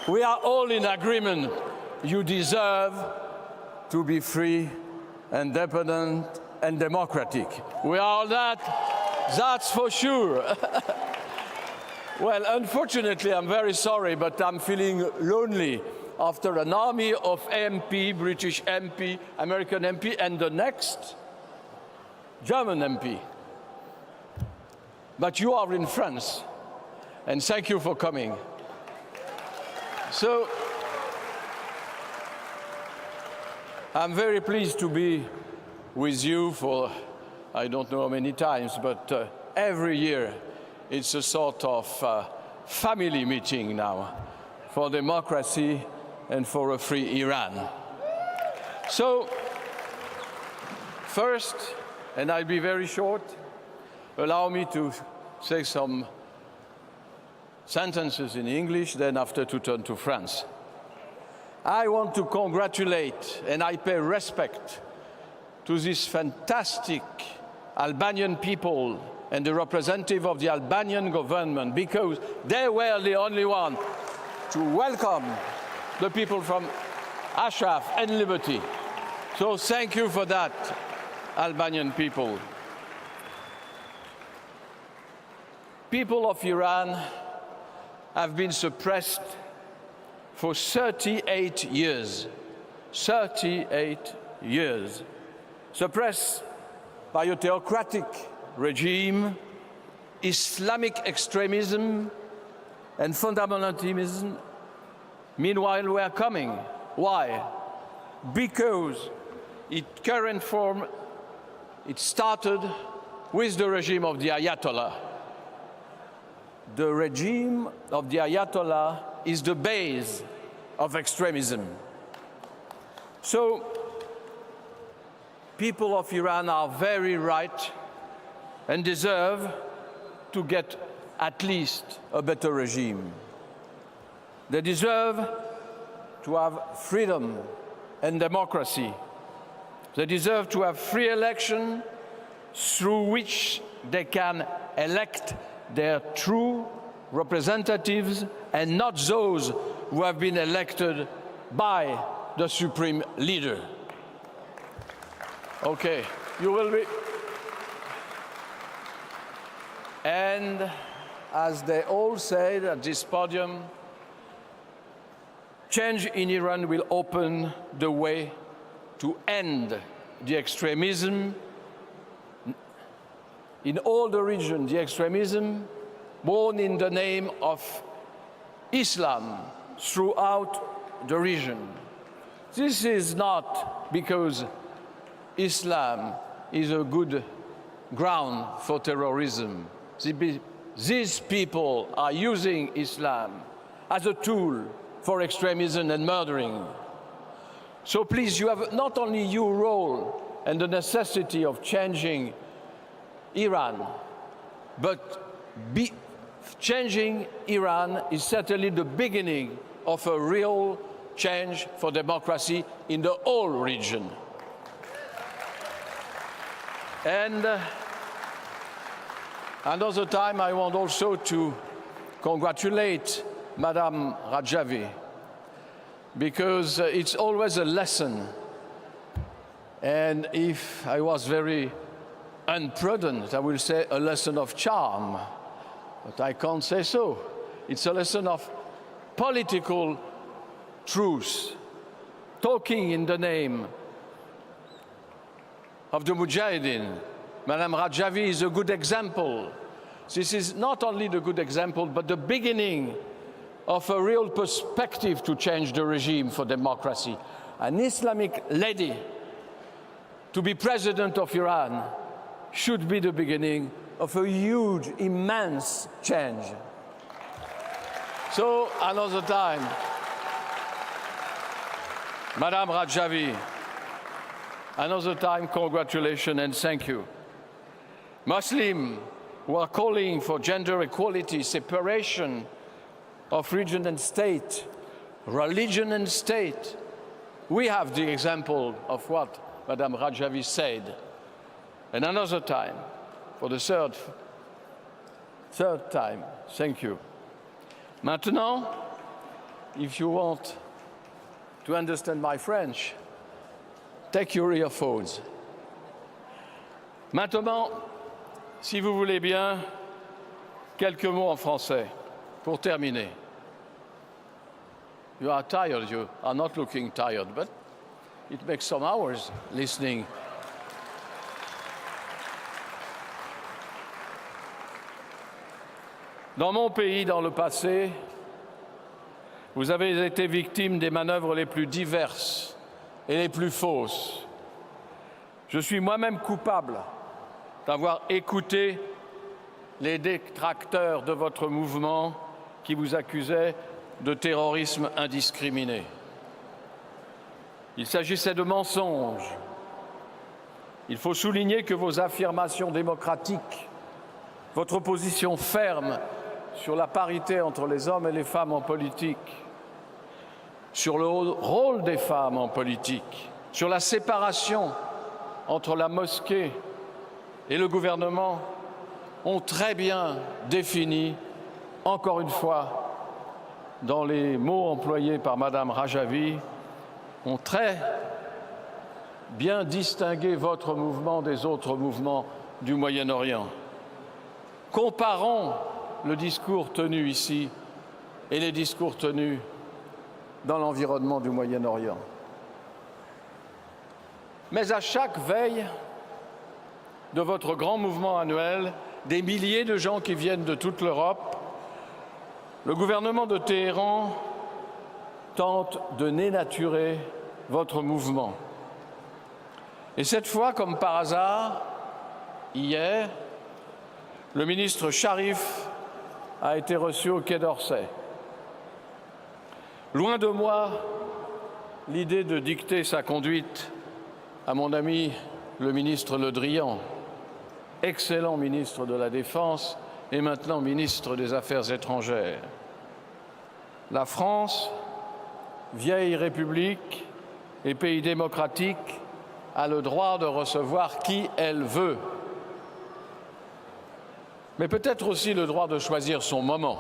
We are all in agreement. You deserve to be free, independent, and democratic. We are all that, that's for sure. Well, unfortunately, I'm very sorry, but I'm feeling lonely after an army of MP, British MP, American MP, and the next, German MP. But you are in France, and thank you for coming. So, I'm very pleased to be with you for, I don't know how many times, but every year it's a sort of family meeting now for democracy and for a free Iran. So, first, and I'll be very short, allow me to say some sentences in English, then after to turn to France. I want to congratulate and I pay respect to this fantastic Albanian people and the representative of the Albanian government, because they were the only one to welcome the people from Ashraf and Liberty. So thank you for that, Albanian people. People of Iran have been suppressed for 38 years. 38 years. Suppressed by a theocratic regime, Islamic extremism, and fundamentalism. Meanwhile, we are coming. Why? Because its current form, it started with the regime of the Ayatollah. The regime of the Ayatollah is the base of extremism. So, people of Iran are very right and deserve to get at least a better regime. They deserve to have freedom and democracy. They deserve to have free election through which they can elect their true representatives and not those who have been elected by the supreme leader. Okay, you will be. And as they all said at this podium, change in Iran will open the way to end the extremism in all the region, the extremism born in the name of Islam throughout the region. This is not because Islam is a good ground for terrorism. These people are using Islam as a tool for extremism and murdering. So please, you have not only your role and the necessity of changing Iran, but changing Iran is certainly the beginning of a real change for democracy in the whole region. And another time, I want also to congratulate Madame Rajavi, because it's always a lesson. And if I was very imprudent, I will say a lesson of charm, but I can't say so. It's a lesson of political truth, talking in the name of the Mujahideen. Madame Rajavi is a good example. This is not only the good example, but the beginning of a real perspective to change the regime for democracy. An Islamic lady to be president of Iran should be the beginning of a huge, immense change. So, another time, Madame Rajavi, another time, congratulations and thank you. Muslims who are calling for gender equality, separation of region and state, religion and state, we have the example of what Madame Rajavi said. And another time, for the third time, thank you. Maintenant, if you want to understand my French, take your earphones. Maintenant, si vous voulez bien, quelques mots en français pour terminer. You are tired, you are not looking tired, but it makes some hours listening. Dans mon pays, dans le passé, vous avez été victime des manœuvres les plus diverses et les plus fausses. Je suis moi-même coupable d'avoir écouté les détracteurs de votre mouvement qui vous accusaient de terrorisme indiscriminé. Il s'agissait de mensonges. Il faut souligner que vos affirmations démocratiques, votre position ferme sur la parité entre les hommes et les femmes en politique, sur le rôle des femmes en politique, sur la séparation entre la mosquée et le gouvernement, ont très bien défini, encore une fois, dans les mots employés par Madame Rajavi, ont très bien distingué votre mouvement des autres mouvements du Moyen-Orient. Comparons le discours tenu ici et les discours tenus dans l'environnement du Moyen-Orient. Mais à chaque veille de votre grand mouvement annuel, des milliers de gens qui viennent de toute l'Europe, le gouvernement de Téhéran tente de dénaturer votre mouvement. Et cette fois, comme par hasard, hier, le ministre Sharif a été reçu au Quai d'Orsay. Loin de moi l'idée de dicter sa conduite à mon ami le ministre Le Drian, excellent ministre de la Défense et maintenant ministre des Affaires étrangères. La France, vieille république et pays démocratique, a le droit de recevoir qui elle veut, mais peut-être aussi le droit de choisir son moment.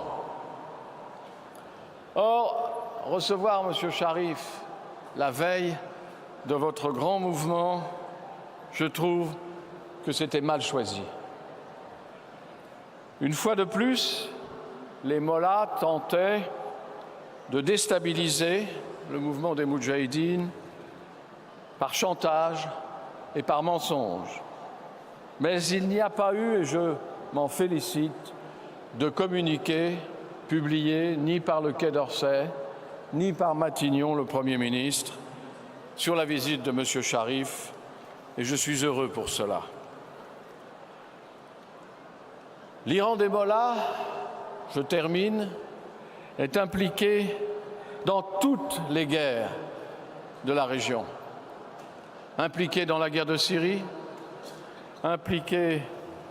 Or, recevoir M. Sharif la veille de votre grand mouvement, je trouve que c'était mal choisi. Une fois de plus, les mollahs tentaient de déstabiliser le mouvement des Moudjahidines par chantage et par mensonge. Mais il n'y a pas eu, et je m'en félicite, de communiqué publié ni par le Quai d'Orsay, ni par Matignon, le Premier ministre, sur la visite de M. Sharif, et je suis heureux pour cela. L'Iran des mollahs, je termine, est impliqué dans toutes les guerres de la région. Impliqué dans la guerre de Syrie, impliqué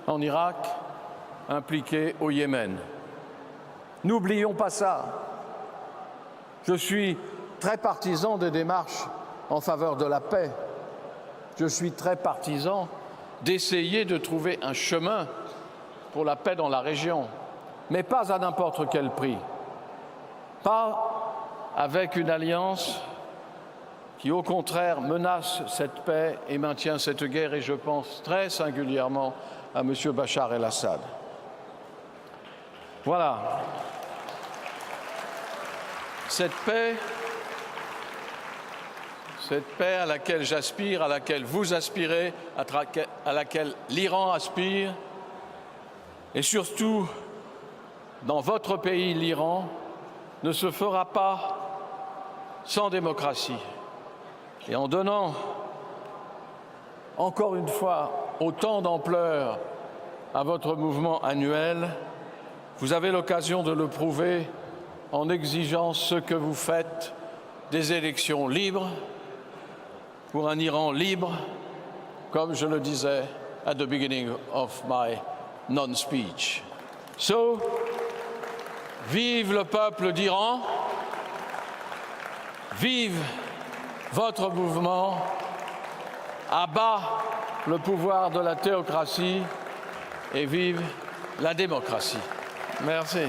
en Irak, impliqué au Yémen. N'oublions pas ça. Je suis très partisan des démarches en faveur de la paix. Je suis très partisan d'essayer de trouver un chemin pour la paix dans la région, mais pas à n'importe quel prix. Pas avec une alliance qui, au contraire, menace cette paix et maintient cette guerre, et je pense très singulièrement à M. Bachar el-Assad. Voilà. Cette paix à laquelle j'aspire, à laquelle vous aspirez, à laquelle l'Iran aspire, et surtout, dans votre pays, l'Iran, ne se fera pas sans démocratie. Et en donnant, encore une fois, autant d'ampleur à votre mouvement annuel, vous avez l'occasion de le prouver en exigeant ce que vous faites, des élections libres, pour un Iran libre, comme je le disais at the beginning of my non-speech. So, vive le peuple d'Iran, vive votre mouvement, à bas le pouvoir de la théocratie et vive la démocratie. Merci.